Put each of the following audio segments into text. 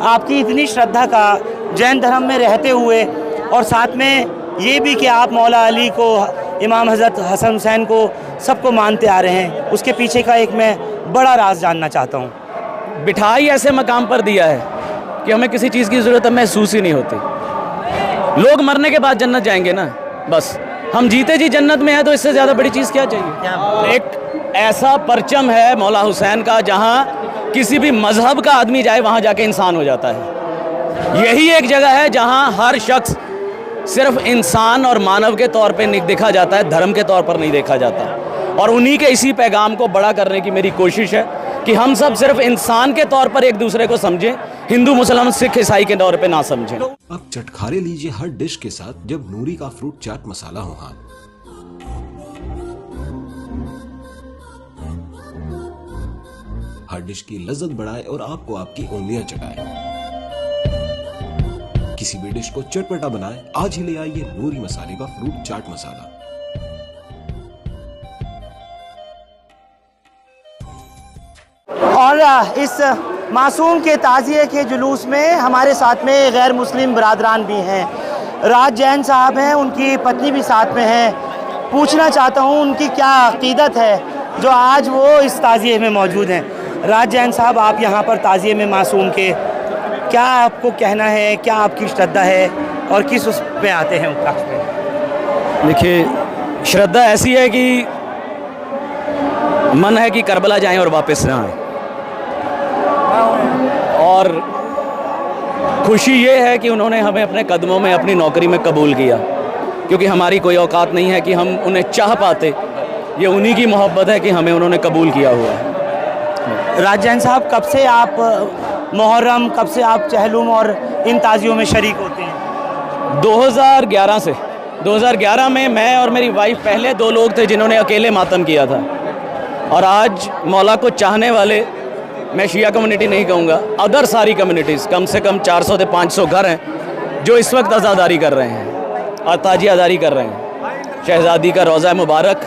आपकी इतनी श्रद्धा का जैन धर्म में रहते हुए और साथ में ये भी कि आप मौला अली को, इमाम हज़रत हसन हुसैन को सबको मानते आ रहे हैं, उसके पीछे का एक मैं बड़ा राज जानना चाहता हूँ। बिठाई ऐसे मकाम पर दिया है कि हमें किसी चीज़ की ज़रूरत महसूस ही नहीं होती। लोग मरने के बाद जन्नत जाएंगे ना, बस हम जीते जी जन्नत में है तो इससे ज़्यादा बड़ी चीज़ क्या चाहिए। एक ऐसा परचम है मौला हुसैन का, जहाँ किसी भी मजहब का आदमी जाए वहाँ जाके इंसान हो जाता है। यही एक जगह है जहाँ हर शख्स सिर्फ इंसान और मानव के तौर पे देखा जाता है, धर्म के तौर पर नहीं देखा जाता। और उन्हीं के इसी पैगाम को बड़ा करने की मेरी कोशिश है कि हम सब सिर्फ इंसान के तौर पर एक दूसरे को समझें, हिंदू मुसलमान सिख ईसाई के तौर पे ना समझें। अब चटखारे लीजिए हर डिश के साथ जब नूरी का फ्रूट चाट मसाला हो हाथ। हर डिश की लज्जत बढ़ाए और आपको आपकी उंगलियां चटाए। किसी भी डिश को चटपटा बनाए, आज ही ले आइए नूरी मसाले का फ्रूट चाट मसाला। और इस मासूम के ताज़िए के जुलूस में हमारे साथ में गैर मुस्लिम बरादरान भी हैं। राज जैन साहब हैं, उनकी पत्नी भी साथ में हैं। पूछना चाहता हूं उनकी क्या अकीदत है जो आज वो इस ताज़िए में मौजूद हैं। राज जैन साहब, आप यहाँ पर ताज़िए में मासूम के, क्या आपको कहना है, क्या आपकी श्रद्धा है और किस उस पे आते हैं उपलक्ष्य में? देखिए, श्रद्धा ऐसी है कि मन है कि करबला जाएं और वापस ना आएं, और खुशी ये है कि उन्होंने हमें अपने कदमों में अपनी नौकरी में कबूल किया, क्योंकि हमारी कोई औकात नहीं है कि हम उन्हें चाह पाते। ये उन्हीं की मोहब्बत है कि हमें उन्होंने कबूल किया हुआ है। राज जैन साहब, कब से आप मुहर्रम, कब से आप चहलुम और इन ताज़ियों में शरीक होते हैं? 2011 से। 2011 में मैं और मेरी वाइफ पहले 2 लोग थे जिन्होंने अकेले मातम किया था, और आज मौला को चाहने वाले, मैं शिया कम्युनिटी नहीं कहूँगा, अदर सारी कम्युनिटीज़, कम से कम 400 से 500 घर हैं जो इस वक्त अज़ादारी कर रहे हैं और ताजियादारी कर रहे हैं। शहज़ादी का रोज़ा मुबारक,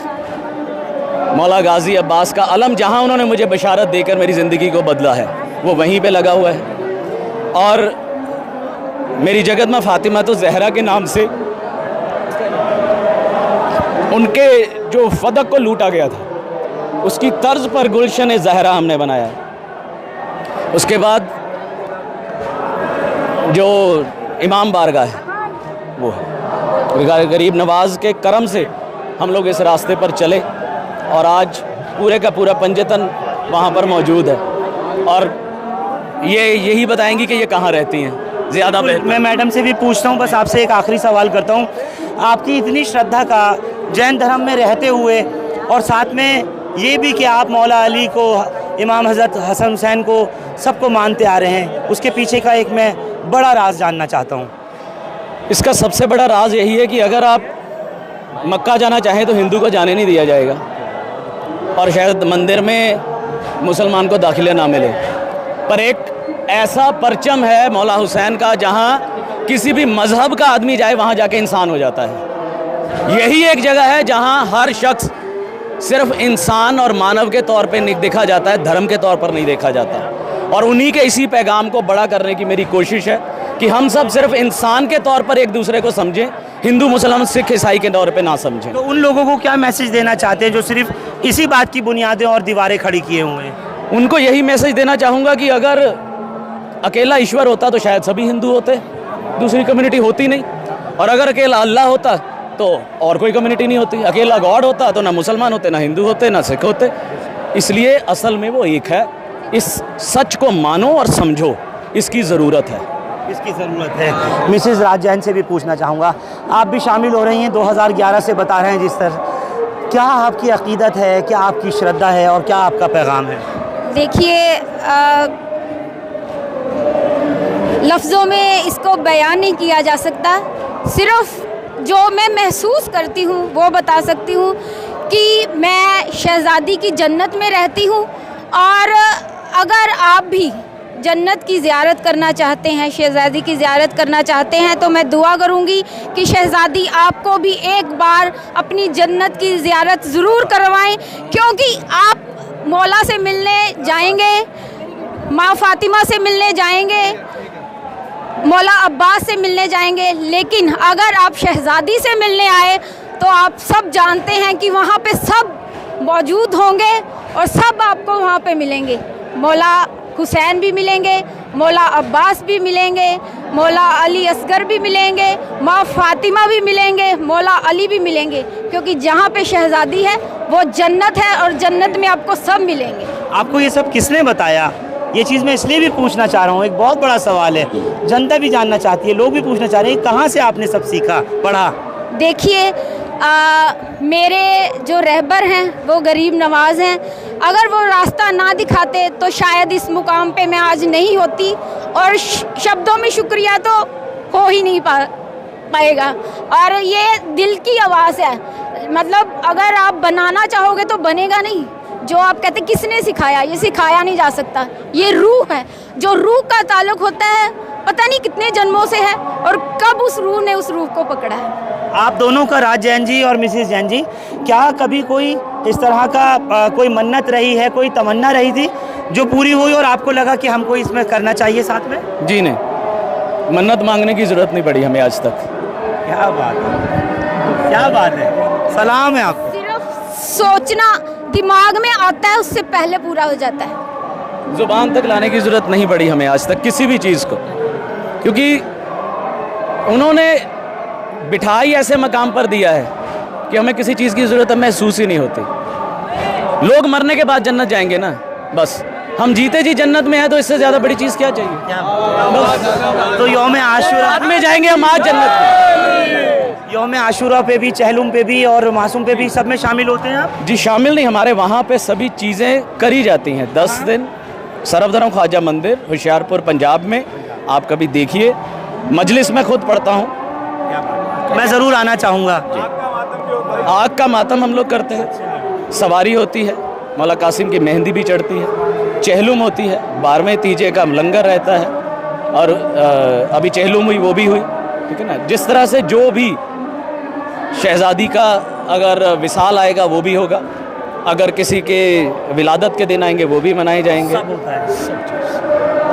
मौला गाजी अब्बास का अलम, जहाँ उन्होंने मुझे बशारत देकर मेरी ज़िंदगी को बदला है, वो वहीं पे लगा हुआ है। और मेरी जगत में फ़ातिमा तो ज़हरा के नाम से उनके जो फदक को लूटा गया था, उसकी तर्ज पर गुलशन ज़हरा हमने बनाया है। उसके बाद जो इमाम बारगाह है वो है। गरीब नवाज के करम से हम लोग इस रास्ते पर चले और आज पूरे का पूरा पंजतन वहाँ पर मौजूद है, और ये यही बताएंगी कि ये कहाँ रहती हैं ज़्यादा बेहतर। मैं मैडम से भी पूछता हूँ, बस आपसे एक आखिरी सवाल करता हूँ। आपकी इतनी श्रद्धा का जैन धर्म में रहते हुए और साथ में ये भी कि आप मौला अली को, इमाम हज़रत हसन हुसैन को सबको मानते आ रहे हैं, उसके पीछे का एक मैं बड़ा राज जानना चाहता हूँ। इसका सबसे बड़ा राज यही है कि अगर आप मक्का जाना चाहें तो हिंदू को जाने नहीं दिया जाएगा, और शायद मंदिर में मुसलमान को दाखिला ना मिले, पर एक ऐसा परचम है मौला हुसैन का, जहाँ किसी भी मजहब का आदमी जाए वहाँ जाके इंसान हो जाता है। यही एक जगह है जहाँ हर शख्स सिर्फ इंसान और मानव के तौर पे देखा जाता है, धर्म के तौर पर नहीं देखा जाता। और उन्हीं के इसी पैगाम को बड़ा करने की मेरी कोशिश है कि हम सब सिर्फ इंसान के तौर पर एक दूसरे को समझें, हिंदू मुसलमान सिख ईसाई के तौर पे ना समझें। तो उन लोगों को क्या मैसेज देना चाहते हैं जो सिर्फ इसी बात की बुनियादें और दीवारें खड़ी किए हुए हैं? उनको यही मैसेज देना चाहूँगा कि अगर अकेला ईश्वर होता तो शायद सभी हिंदू होते, दूसरी कम्युनिटी होती नहीं, और अगर अकेला अल्लाह होता तो और कोई कम्युनिटी नहीं होती। अकेला गॉड होता तो ना मुसलमान होते, ना हिंदू होते, ना सिख होते। इसलिए असल में वो एक है। इस सच को मानो और समझो, इसकी ज़रूरत है, इसकी ज़रूरत है। मिसेज़ राज जैन से भी पूछना चाहूँगा, आप भी शामिल हो रही हैं, 2011 से बता रहे हैं जिस तरह, क्या आपकी अकीदत है, क्या आपकी श्रद्धा है और क्या आपका पैगाम है? देखिए, लफ्ज़ों में इसको बयान नहीं किया जा सकता। सिर्फ़ जो मैं महसूस करती हूँ वो बता सकती हूँ कि मैं शहज़ादी की जन्नत में रहती हूँ, और अगर आप भी जन्नत की ज़ियारत करना चाहते हैं, शहज़ादी की ज़ियारत करना चाहते हैं, तो मैं दुआ करूँगी कि शहज़ादी आपको भी एक बार अपनी जन्नत की ज़ियारत ज़रूर करवाएं, क्योंकि आप मौला से मिलने जाएंगे माँ फातिमा से मिलने जाएंगे, मौला अब्बास से मिलने जाएंगे, लेकिन अगर आप शहज़ादी से मिलने आए तो आप सब जानते हैं कि वहाँ पे सब मौजूद होंगे और सब आपको वहाँ पे मिलेंगे। मौला हुसैन भी मिलेंगे, मौला अब्बास भी मिलेंगे, मौला अली असगर भी मिलेंगे, माँ फातिमा भी मिलेंगे, मौला अली भी मिलेंगे, क्योंकि जहाँ पे शहज़ादी है वो जन्नत है और जन्नत में आपको सब मिलेंगे। आपको ये सब किसने बताया? ये चीज़ मैं इसलिए भी पूछना चाह रहा हूँ, एक बहुत बड़ा सवाल है, जनता भी जानना चाहती है, लोग भी पूछना चाह रहे हैं, कहाँ से आपने सब सीखा पढ़ा? देखिए, मेरे जो रहबर हैं वो गरीब नवाज हैं। अगर वो रास्ता ना दिखाते तो शायद इस मुकाम पे मैं आज नहीं होती, और शब्दों में शुक्रिया तो हो ही नहीं पाएगा। और ये दिल की आवाज़ है, मतलब अगर आप बनाना चाहोगे तो बनेगा नहीं। जो आप कहते किसने सिखाया, ये सिखाया नहीं जा सकता, ये रूह है। जो रूह का ताल्लुक होता है पता नहीं कितने जन्मों से है, और कब उस रूह ने उस रूह को पकड़ा है। आप दोनों का, राज जैन जी और मिसेस जैन जी, क्या कभी कोई इस तरह का कोई मन्नत रही है, कोई तमन्ना रही थी जो पूरी हुई और आपको लगा कि हमको इसमें करना चाहिए साथ में? जी नहीं, मन्नत मांगने की ज़रूरत नहीं पड़ी हमें आज तक। क्या बात है, क्या बात है, सलाम है आपको। सिर्फ सोचना दिमाग में आता है, उससे पहले पूरा हो जाता है। ज़ुबान तक लाने की ज़रूरत नहीं पड़ी हमें आज तक किसी भी चीज़ को, क्योंकि उन्होंने बिठाई ऐसे मकाम पर दिया है कि हमें किसी चीज़ की ज़रूरत महसूस ही नहीं होती। लोग मरने के बाद जन्नत जाएंगे ना, बस हम जीते जी जन्नत में है, तो इससे ज़्यादा बड़ी चीज़ क्या चाहिए? बस। तो यौम आशूरा में जाएंगे हम आज जन्नत में। यौम आशूरा पे भी, चहलुम पे भी और मासूम पे भी, सब में शामिल होते हैं आप? जी शामिल नहीं, हमारे वहाँ पे सभी चीज़ें करी जाती हैं। 10 दिन सरफदरम ख्वाजा मंदिर होशियारपुर पंजाब में, आप कभी देखिए, मजलिस में खुद पढ़ता हूँ, मैं ज़रूर आना चाहूँगा। आग का मातम हम लोग करते हैं, सवारी होती है, मौला कासिम की मेहंदी भी चढ़ती है, चहलुम होती है, 12वें तीजे का लंगर रहता है, और अभी चहलुम हुई वो भी हुई, ठीक है ना। जिस तरह से जो भी शहज़ादी का अगर विसाल आएगा वो भी होगा, अगर किसी के विलादत के दिन आएंगे वो भी मनाए जाएंगे।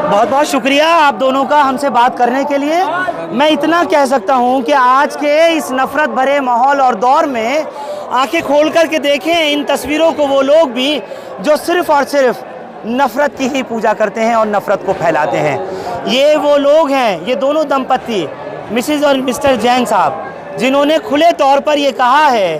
बहुत बहुत शुक्रिया आप दोनों का हमसे बात करने के लिए। मैं इतना कह सकता हूं कि आज के इस नफ़रत भरे माहौल और दौर में आंखें खोल कर के देखें इन तस्वीरों को वो लोग भी जो सिर्फ़ और सिर्फ नफ़रत की ही पूजा करते हैं और नफ़रत को फैलाते हैं। ये वो लोग हैं, ये दोनों दंपत्ति मिसेस और मिस्टर जैन साहब, जिन्होंने खुले तौर पर ये कहा है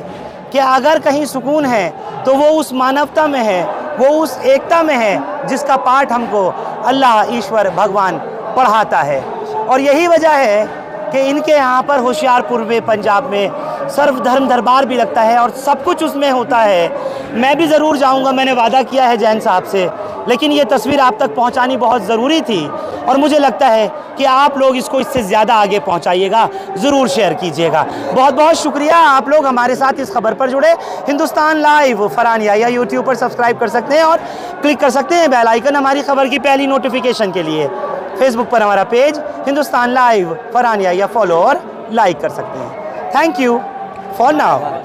कि अगर कहीं सुकून है तो वो उस मानवता में है, वो उस एकता में है जिसका पाठ हमको अल्लाह, ईश्वर, भगवान पढ़ाता है। और यही वजह है कि इनके यहाँ पर होशियारपुर में, पंजाब में सर्वधर्म दरबार भी लगता है और सब कुछ उसमें होता है। मैं भी ज़रूर जाऊँगा, मैंने वादा किया है जैन साहब से, लेकिन ये तस्वीर आप तक पहुँचानी बहुत ज़रूरी थी और मुझे लगता है कि आप लोग इसको इससे ज़्यादा आगे पहुँचाइएगा, ज़रूर शेयर कीजिएगा। बहुत बहुत शुक्रिया आप लोग हमारे साथ इस खबर पर जुड़े। हिंदुस्तान लाइव फरहान याहिया यूट्यूब पर सब्सक्राइब कर सकते हैं और क्लिक कर सकते हैं बेल आइकन हमारी खबर की पहली नोटिफिकेशन के लिए। फेसबुक पर हमारा page Hindustan live Farhan Yahya follow और लाइक कर सकते हैं। Thank you for now.